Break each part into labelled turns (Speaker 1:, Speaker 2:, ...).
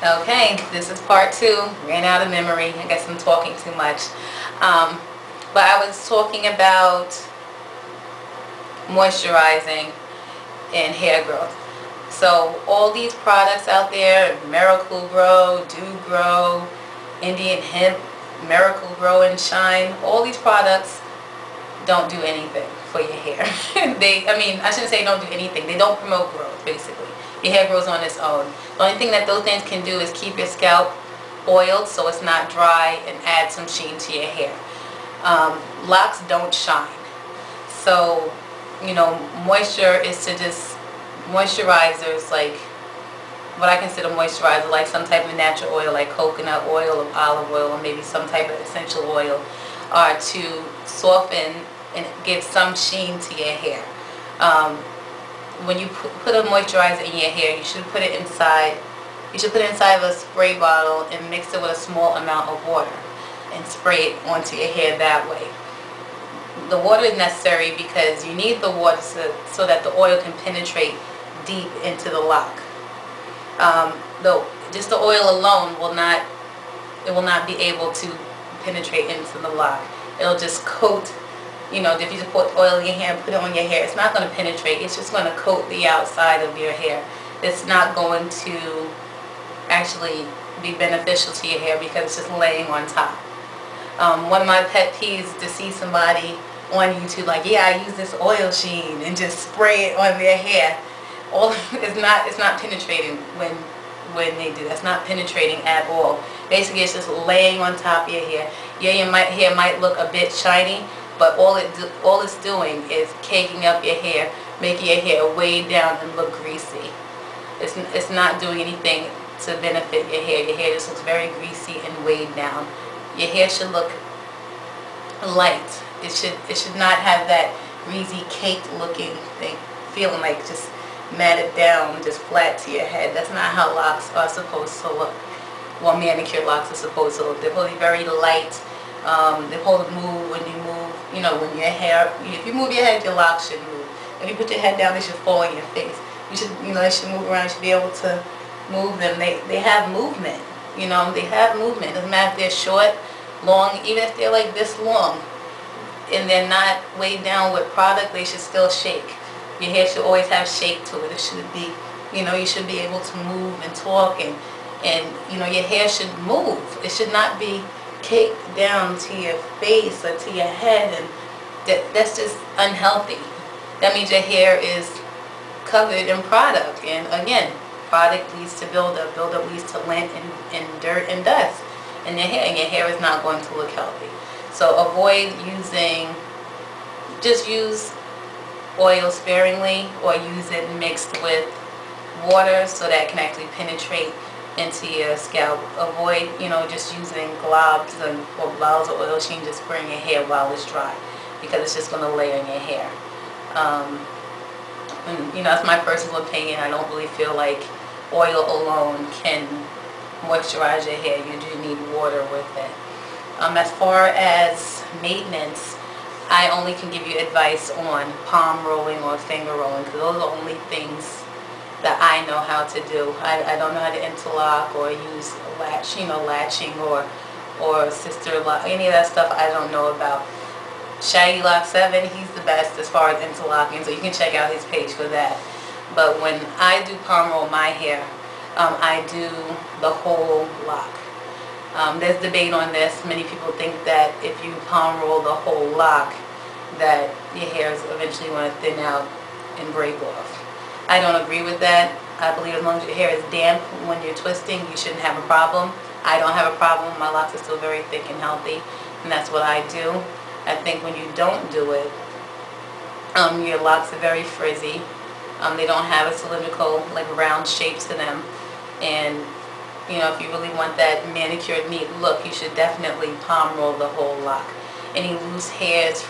Speaker 1: Okay, this is part two. Ran out of memory. I guess I'm talking too much. Um, but I was talking about moisturizing and hair growth. So all these products out there, Miracle Grow, Do Grow, Indian Hemp, Miracle Grow and Shine, all these products don't do anything for your hair. I shouldn't say don't do anything. They don't promote growth, basically. Your hair grows on its own. The only thing that those things can do is keep your scalp oiled so it's not dry and add some sheen to your hair. Locks don't shine. So, moisture is to just moisturizers, like what I consider moisturizer, like some type of natural oil like coconut oil or olive oil or maybe some type of essential oil, are to soften and give some sheen to your hair. When you put a moisturizer in your hair, you should put it inside of a spray bottle and mix it with a small amount of water and spray it onto your hair that way. The water is necessary because you need the water so that the oil can penetrate deep into the lock. Just the oil alone will not be able to penetrate into the lock. It'll just coat. If you just put oil in your hair and put it on your hair, it's not going to penetrate. It's just going to coat the outside of your hair. It's not going to actually be beneficial to your hair because it's just laying on top. One of my pet peeves is to see somebody on YouTube like, yeah, I use this oil sheen and just spray it on their hair. It's not penetrating when they do that. It's not penetrating at all. Basically, it's just laying on top of your hair. Yeah, your hair might look a bit shiny, but all it's doing is caking up your hair, making your hair weighed down and look greasy. It's not doing anything to benefit your hair. Your hair just looks very greasy and weighed down. Your hair should look light. It should not have that greasy, caked looking thing, feeling like just matted down, just flat to your head. That's not how locks are supposed to look. Well, manicure locks are supposed to look. They're supposed to be very light. They're supposed to move when you move. When your hair, if you move your head, your locks should move. When you put your head down, they should fall in your face. They should move around. You should be able to move them. They have movement. They have movement. It doesn't matter if they're short, long, even if they're like this long, and they're not weighed down with product, they should still shake. Your hair should always have shake to it. It should be, you should be able to move and talk, and your hair should move. It should not be caked down to your face or to your head, and that's just unhealthy. That means your hair is covered in product, and again, product leads to buildup. Buildup leads to lint and dirt and dust in your hair, and your hair is not going to look healthy. So avoid just use oil sparingly, or use it mixed with water so that it can actually penetrate into your scalp. Avoid, just using globs or balls of oil sheen, just spraying your hair while it's dry, because it's just going to lay on your hair. That's my personal opinion. I don't really feel like oil alone can moisturize your hair. You do need water with it. As far as maintenance, I only can give you advice on palm rolling or finger rolling, because those are the only things that I know how to do. I don't know how to interlock or use latching or sister lock. Any of that stuff I don't know about. Shaggy Lock 7, he's the best as far as interlocking, so you can check out his page for that. But when I do palm roll my hair, I do the whole lock. There's debate on this. Many people think that if you palm roll the whole lock, that your hair is eventually going to thin out and break off. I don't agree with that. I believe as long as your hair is damp when you're twisting, you shouldn't have a problem. I don't have a problem. My locks are still very thick and healthy, and that's what I do. I think when you don't do it, your locks are very frizzy. They don't have a cylindrical, like round shapes to them. And if you really want that manicured, neat look, you should definitely palm roll the whole lock. Any loose hairs,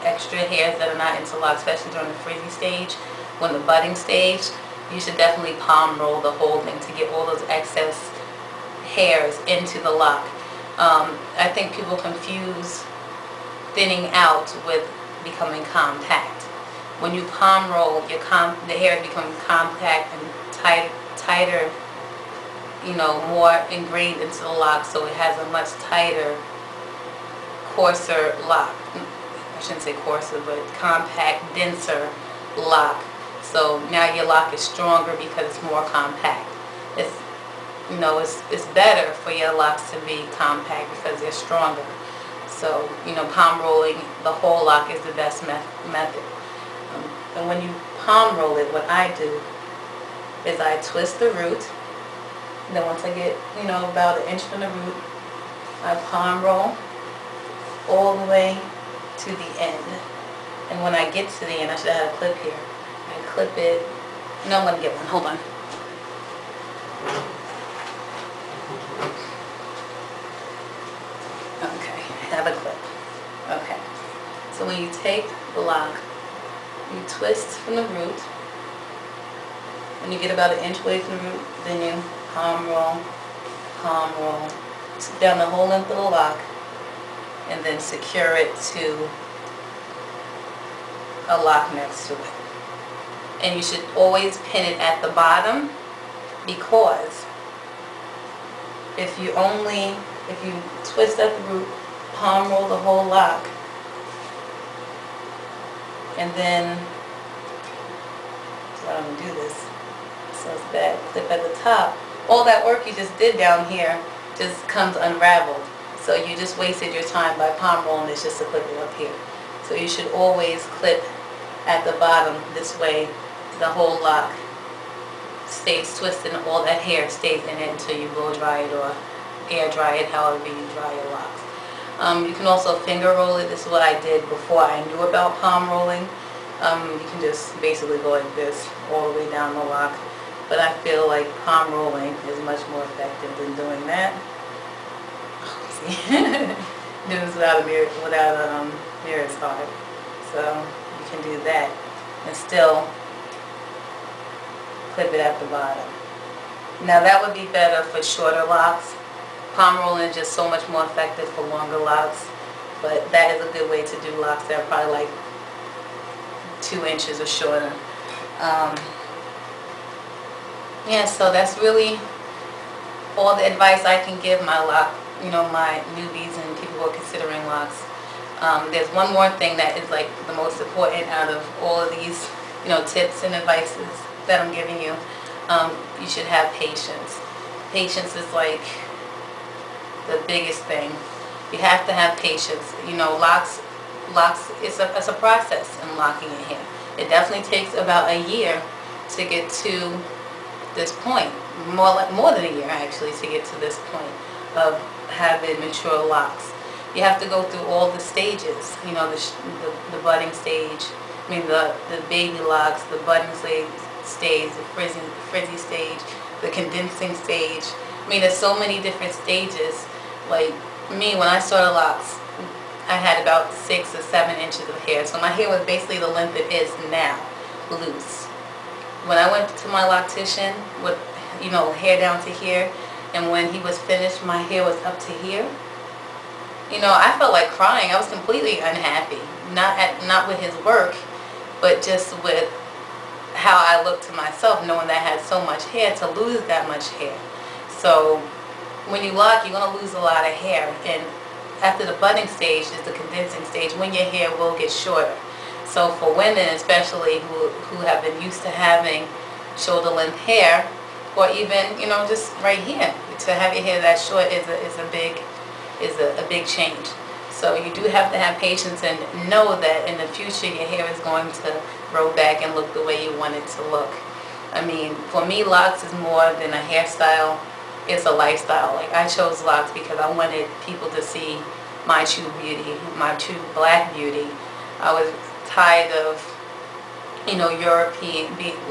Speaker 1: extra hairs that are not interlocked, especially during the frizzy stage, when the budding stage, you should definitely palm roll the whole thing to get all those excess hairs into the lock. I think people confuse thinning out with becoming compact. When you palm roll, the hair becomes compact and tighter you know, more ingrained into the lock, so it has a much tighter, coarser lock. I shouldn't say coarser, but compact, denser lock. So now your lock is stronger because it's more compact. It's, you know, it's better for your locks to be compact because they're stronger. So, you know, palm rolling the whole lock is the best method. And when you palm roll it, what I do is I twist the root. And then once I get, you know, about an inch from the root, I palm roll all the way to the end. And when I get to the end, I should have had a clip here. I clip it. No, I'm going to get one. Hold on. Okay, I have a clip. Okay. So when you take the lock, you twist from the root. When you get about an inch away from the root, then you palm roll, down the whole length of the lock, and then secure it to a lock next to it. And you should always pin it at the bottom, because if you twist at the root, palm roll the whole lock, and then, so I'm going to do this, so it's bad, clip at the top, all that work you just did down here just comes unraveled. So you just wasted your time by palm rolling this just to clip it up here. So you should always clip at the bottom, this way the whole lock stays twisted and all that hair stays in it until you blow dry it or air dry it, however you dry your locks. You can also finger roll it. This is what I did before I knew about palm rolling. You can just basically go like this all the way down the lock. But I feel like palm rolling is much more effective than doing that. See? Doing this without a mirror is hard. So you can do that and still clip it at the bottom. Now that would be better for shorter locks. Palm rolling is just so much more effective for longer locks, but that is a good way to do locks that are probably like 2 inches or shorter. Yeah, so that's really all the advice I can give my newbies and people who are considering locks. There's one more thing that is like the most important out of all of these, tips and advices that I'm giving you. You should have patience. Patience is like the biggest thing. You have to have patience. Locks. It's a process in locking your hair. It definitely takes about a year to get to this point. More than a year actually to get to this point of having mature locks. You have to go through all the stages. The budding stage. The baby locks, the budding stage, the frizzy stage, the condensing stage. There's so many different stages. Like me, when I started locks, I had about 6 or 7 inches of hair. So my hair was basically the length it is now, loose. When I went to my loctician with, hair down to here, and when he was finished, my hair was up to here. I felt like crying. I was completely unhappy. Not with his work, but just with how I looked to myself, knowing that I had so much hair, to lose that much hair. So when you lock, you're going to lose a lot of hair. And after the budding stage is the condensing stage, when your hair will get shorter. So for women especially who have been used to having shoulder length hair, or even just right here, to have your hair that short is a big change. So you do have to have patience and know that in the future your hair is going to grow back and look the way you want it to look. For me, locks is more than a hairstyle. It's a lifestyle. Like, I chose locks because I wanted people to see my true beauty, my true black beauty. I was tired of,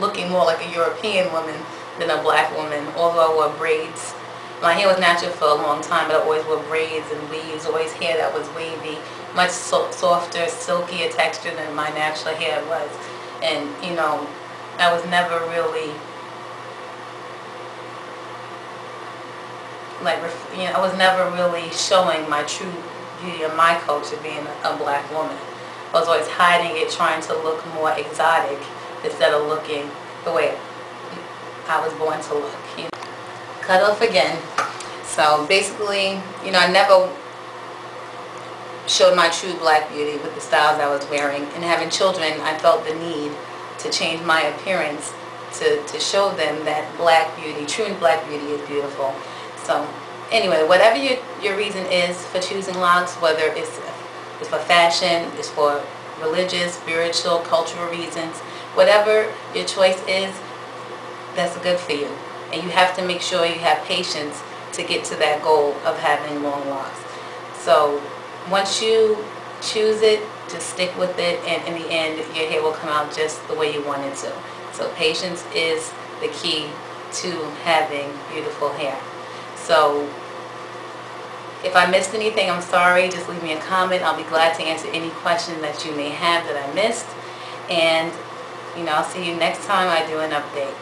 Speaker 1: looking more like a European woman than a black woman. Although I wore braids, my hair was natural for a long time, but I always wore braids and weaves, always hair that was wavy, much softer, silkier texture than my natural hair was. And I was never really I was never really showing my true beauty of my culture, being a black woman. I was always hiding it, trying to look more exotic instead of looking the way I was born to look. cut off again. So basically, you know, I never showed my true black beauty with the styles I was wearing. And having children, I felt the need to change my appearance to show them that black beauty, true black beauty is beautiful. So anyway, whatever your reason is for choosing locks, whether it's for fashion, it's for religious, spiritual, cultural reasons, whatever your choice is, that's good for you. And you have to make sure you have patience to get to that goal of having long locks. So once you choose it, just stick with it, and in the end your hair will come out just the way you want it to. So patience is the key to having beautiful hair. So if I missed anything, I'm sorry. Just leave me a comment. I'll be glad to answer any question that you may have that I missed. And you know, I'll see you next time I do an update.